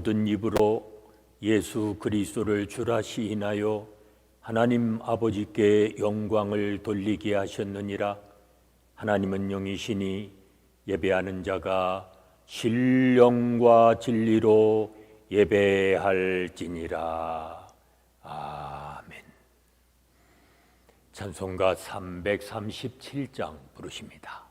모든 입으로 예수 그리스도를 주라 시인하여 하나님 아버지께 영광을 돌리게 하셨느니라. 하나님은 영이시니 예배하는 자가 신령과 진리로 예배할지니라. 아멘. 찬송가 337장 부르십니다.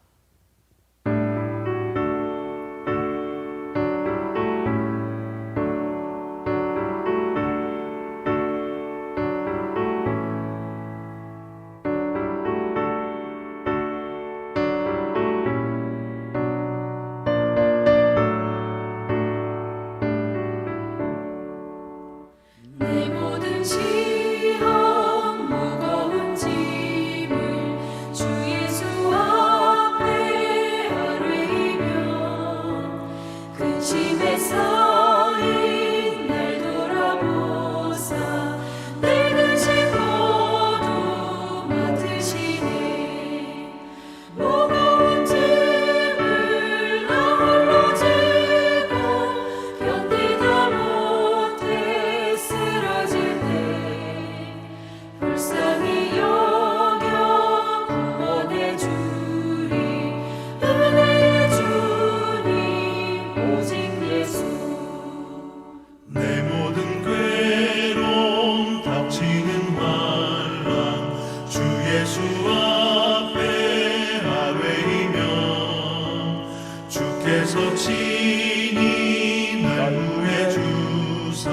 친히 날 구해 주사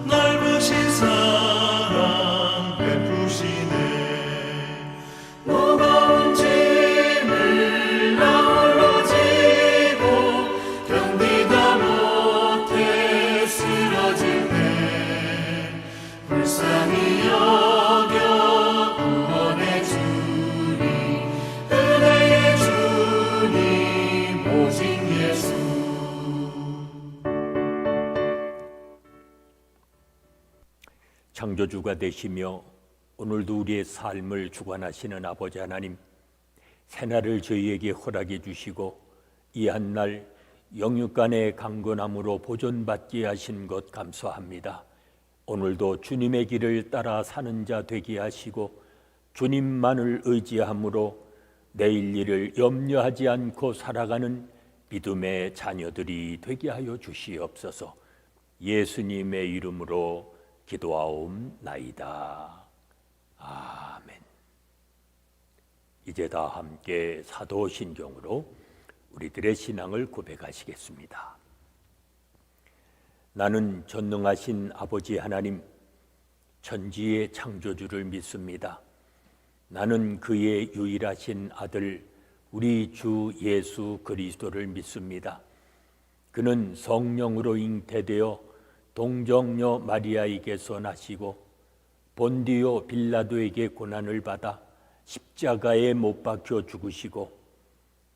넓으신 사랑 베푸시네. 무거운 짐을 나 홀로 지고 견디다 못해 쓰러지네. 불쌍히 여겨 구원해 주니 은혜의 주님 오직 예수. 창조주가 되시며 오늘도 우리의 삶을 주관하시는 아버지 하나님, 새날을 저희에게 허락해 주시고 이 한날 영육간의 강건함으로 보존받게 하신 것 감사합니다. 오늘도 주님의 길을 따라 사는 자 되게 하시고 주님만을 의지함으로 내일 일을 염려하지 않고 살아가는 믿음의 자녀들이 되게 하여 주시옵소서. 예수님의 이름으로 기도하옵나이다. 아멘. 이제 다 함께 사도신경으로 우리들의 신앙을 고백하시겠습니다. 나는 전능하신 아버지 하나님, 천지의 창조주를 믿습니다. 나는 그의 유일하신 아들 우리 주 예수 그리스도를 믿습니다. 그는 성령으로 잉태되어 동정녀 마리아에게서 나시고 본디오 빌라도에게 고난을 받아 십자가에 못 박혀 죽으시고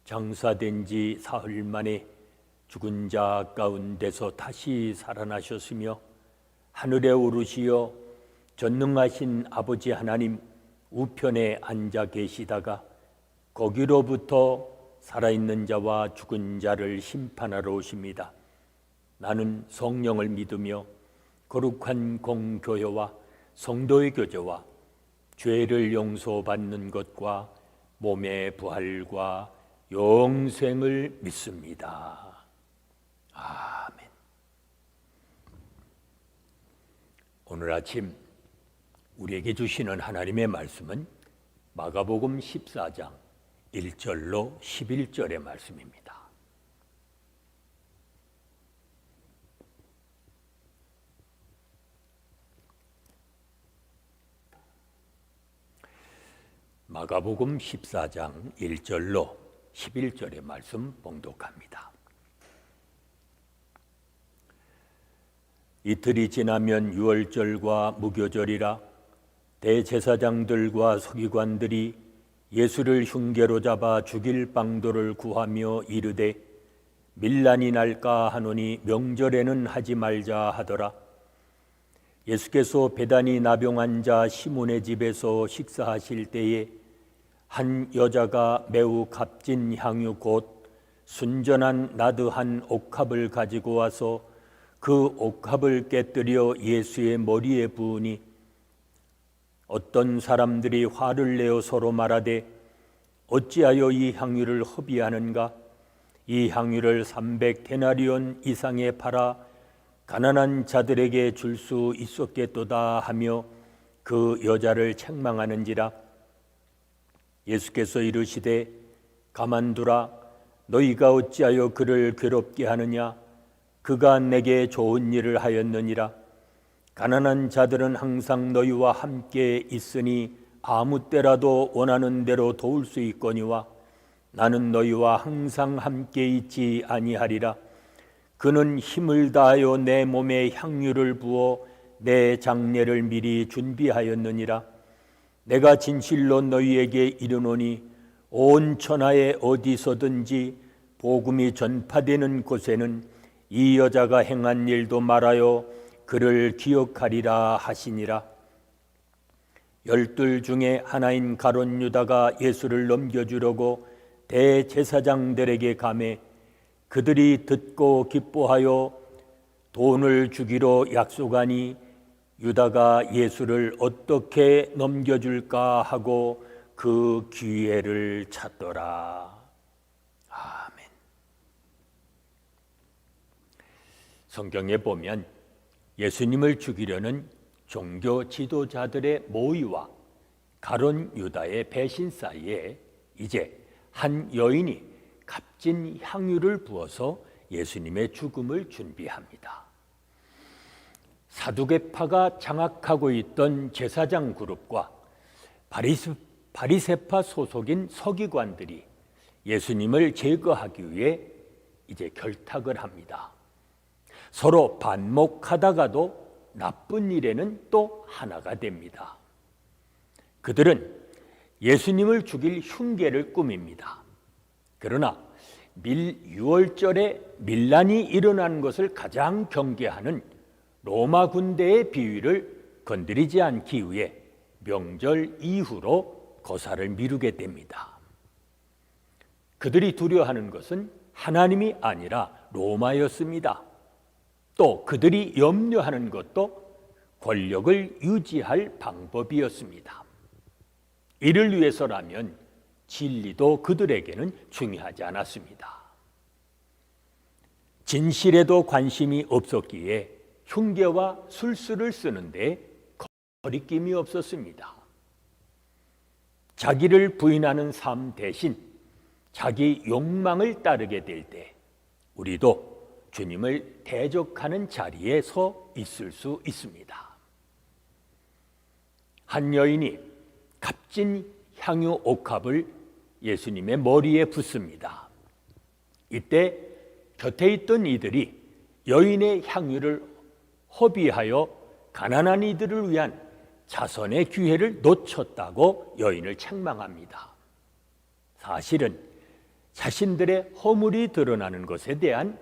장사된 지 사흘 만에 죽은 자 가운데서 다시 살아나셨으며 하늘에 오르시어 전능하신 아버지 하나님 우편에 앉아 계시다가 거기로부터 살아있는 자와 죽은 자를 심판하러 오십니다. 나는 성령을 믿으며 거룩한 공교회와 성도의 교제와 죄를 용서받는 것과 몸의 부활과 영생을 믿습니다. 아멘. 오늘 아침 우리에게 주시는 하나님의 말씀은 마가복음 14장 1절로 11절의 말씀입니다. 마가복음 14장 1절로 11절의 말씀 봉독합니다. 이틀이 지나면 유월절과 무교절이라 대제사장들과 서기관들이 예수를 흉계로 잡아 죽일 방도를 구하며 이르되 밀란이 날까 하노니 명절에는 하지 말자 하더라. 예수께서 베다니 나병 자 시몬의 집에서 식사하실 때에 한 여자가 매우 값진 향유 곧 순전한 나드 한 옥합을 가지고 와서 그 옥합을 깨뜨려 예수의 머리에 부으니 어떤 사람들이 화를 내어 서로 말하되 어찌하여 이 향유를 허비하는가? 이 향유를 300데나리온 이상에 팔아 가난한 자들에게 줄 수 있었겠도다 하며 그 여자를 책망하는지라. 예수께서 이르시되 가만두라. 너희가 어찌하여 그를 괴롭게 하느냐? 그가 내게 좋은 일을 하였느니라. 가난한 자들은 항상 너희와 함께 있으니 아무 때라도 원하는 대로 도울 수 있거니와 나는 너희와 항상 함께 있지 아니하리라. 그는 힘을 다하여 내 몸에 향유를 부어 내 장례를 미리 준비하였느니라. 내가 진실로 너희에게 이르노니 온 천하에 어디서든지 복음이 전파되는 곳에는 이 여자가 행한 일도 말하여 그를 기억하리라 하시니라. 12 중에 하나인 가룟 유다가 예수를 넘겨주려고 대제사장들에게 가매 그들이 듣고 기뻐하여 돈을 주기로 약속하니 유다가 예수를 어떻게 넘겨줄까 하고 그 기회를 찾더라. 아멘. 성경에 보면 예수님을 죽이려는 종교 지도자들의 모의와 가룟 유다의 배신 사이에 이제 한 여인이 값진 향유를 부어서 예수님의 죽음을 준비합니다. 사두개파가 장악하고 있던 제사장 그룹과 바리새파 소속인 서기관들이 예수님을 제거하기 위해 이제 결탁을 합니다. 서로 반목하다가도 나쁜 일에는 또 하나가 됩니다. 그들은 예수님을 죽일 흉계를 꾸밉니다. 그러나 유월절에 밀란이 일어난 것을 가장 경계하는 로마 군대의 비위를 건드리지 않기 위해 명절 이후로 거사를 미루게 됩니다. 그들이 두려워하는 것은 하나님이 아니라 로마였습니다. 또 그들이 염려하는 것도 권력을 유지할 방법이었습니다. 이를 위해서라면 진리도 그들에게는 중요하지 않았습니다. 진실에도 관심이 없었기에 흉계와 술수를 쓰는데 거리낌이 없었습니다. 자기를 부인하는 삶 대신 자기 욕망을 따르게 될 때 우리도 주님을 대적하는 자리에 서 있을 수 있습니다. 한 여인이 값진 향유 옥합을 예수님의 머리에 붓습니다. 이때 곁에 있던 이들이 여인의 향유를 허비하여 가난한 이들을 위한 자선의 기회를 놓쳤다고 여인을 책망합니다. 사실은 자신들의 허물이 드러나는 것에 대한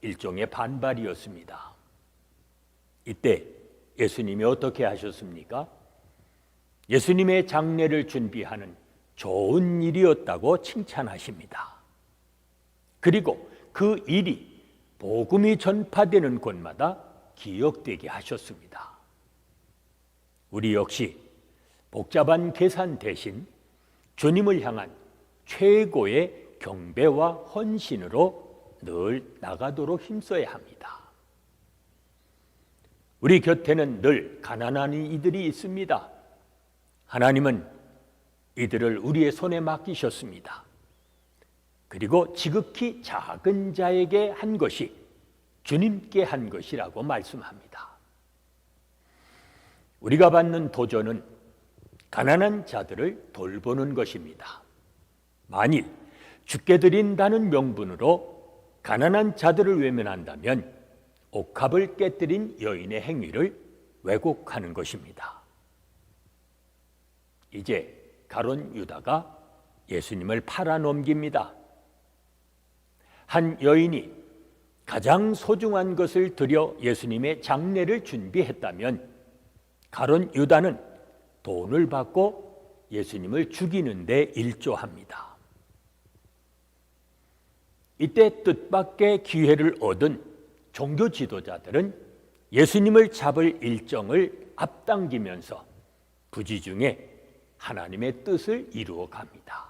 일종의 반발이었습니다. 이때 예수님이 어떻게 하셨습니까? 예수님의 장례를 준비하는 좋은 일이었다고 칭찬하십니다. 그리고 그 일이 복음이 전파되는 곳마다 기억되게 하셨습니다. 우리 역시 복잡한 계산 대신 주님을 향한 최고의 경배와 헌신으로 늘 나가도록 힘써야 합니다. 우리 곁에는 늘 가난한 이들이 있습니다. 하나님은 이들을 우리의 손에 맡기셨습니다. 그리고 지극히 작은 자에게 한 것이 주님께 한 것이라고 말씀합니다. 우리가 받는 도전은 가난한 자들을 돌보는 것입니다. 만일 주께 드린다는 명분으로 가난한 자들을 외면한다면 옥합을 깨뜨린 여인의 행위를 왜곡하는 것입니다. 이제 가룟 유다가 예수님을 팔아넘깁니다. 한 여인이 가장 소중한 것을 드려 예수님의 장례를 준비했다면 가룟 유다는 돈을 받고 예수님을 죽이는 데 일조합니다. 이때 뜻밖의 기회를 얻은 종교 지도자들은 예수님을 잡을 일정을 앞당기면서 부지중에 하나님의 뜻을 이루어 갑니다.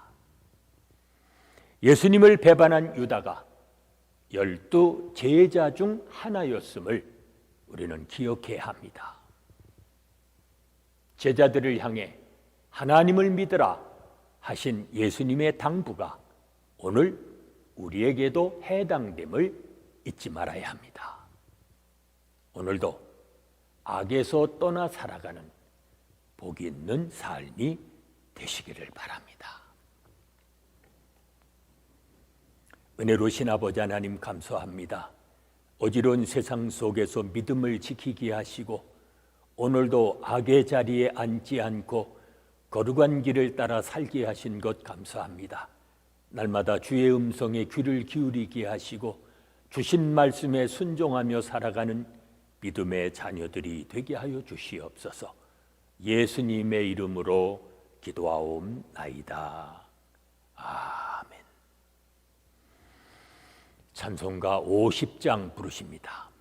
예수님을 배반한 유다가 12 제자 중 하나였음을 우리는 기억해야 합니다. 제자들을 향해 하나님을 믿으라 하신 예수님의 당부가 오늘 우리에게도 해당됨을 잊지 말아야 합니다. 오늘도 악에서 떠나 살아가는 복이 있는 삶이 되시기를 바랍니다. 은혜로우신 아버지 하나님 감사합니다. 어지러운 세상 속에서 믿음을 지키게 하시고 오늘도 악의 자리에 앉지 않고 거룩한 길을 따라 살게 하신 것 감사합니다. 날마다 주의 음성에 귀를 기울이게 하시고 주신 말씀에 순종하며 살아가는 믿음의 자녀들이 되게 하여 주시옵소서. 예수님의 이름으로 기도하옵나이다. 아멘. 찬송가 50장 부르십니다.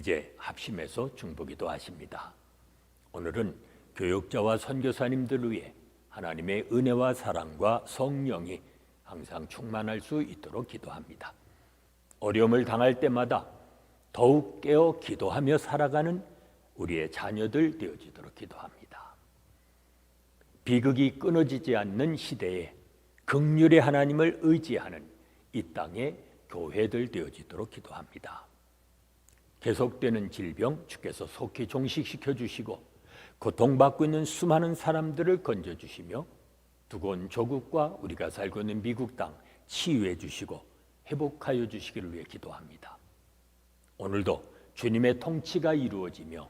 이제 합심해서 중보기도 하십니다. 오늘은 교육자와 선교사님들을 위해 하나님의 은혜와 사랑과 성령이 항상 충만할 수 있도록 기도합니다. 어려움을 당할 때마다 더욱 깨어 기도하며 살아가는 우리의 자녀들 되어지도록 기도합니다. 비극이 끊어지지 않는 시대에 긍휼의 하나님을 의지하는 이 땅의 교회들 되어지도록 기도합니다. 계속되는 질병 주께서 속히 종식시켜 주시고 고통받고 있는 수많은 사람들을 건져주시며 두고 온 조국과 우리가 살고 있는 미국 땅 치유해 주시고 회복하여 주시기를 위해 기도합니다. 오늘도 주님의 통치가 이루어지며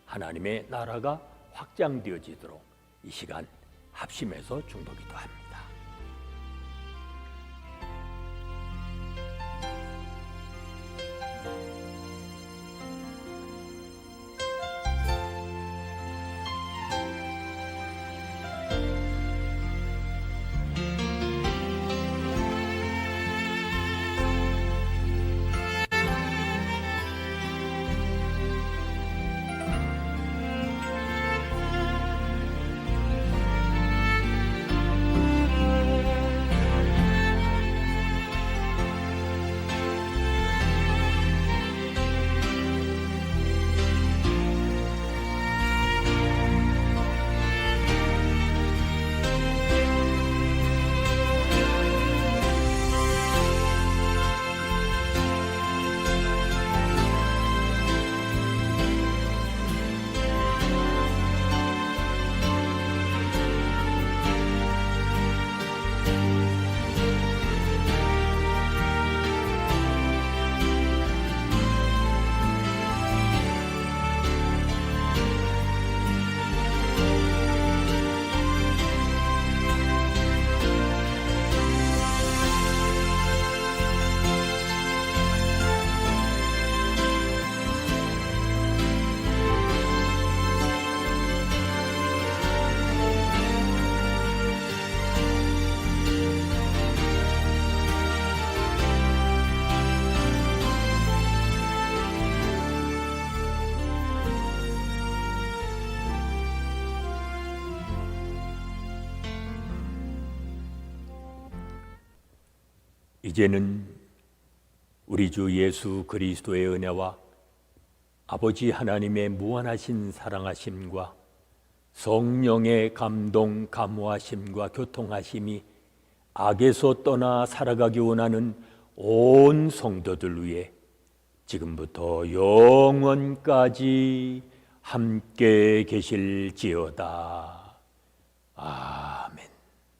하나님의 나라가 확장되어지도록 이 시간 합심해서 중보기도 합니다. 이제는 우리 주 예수 그리스도의 은혜와 아버지 하나님의 무한하신 사랑하심과 성령의 감동, 감화심과 교통하심이 악에서 떠나 살아가기 원하는 온 성도들 위해 지금부터 영원까지 함께 계실지어다. 아멘.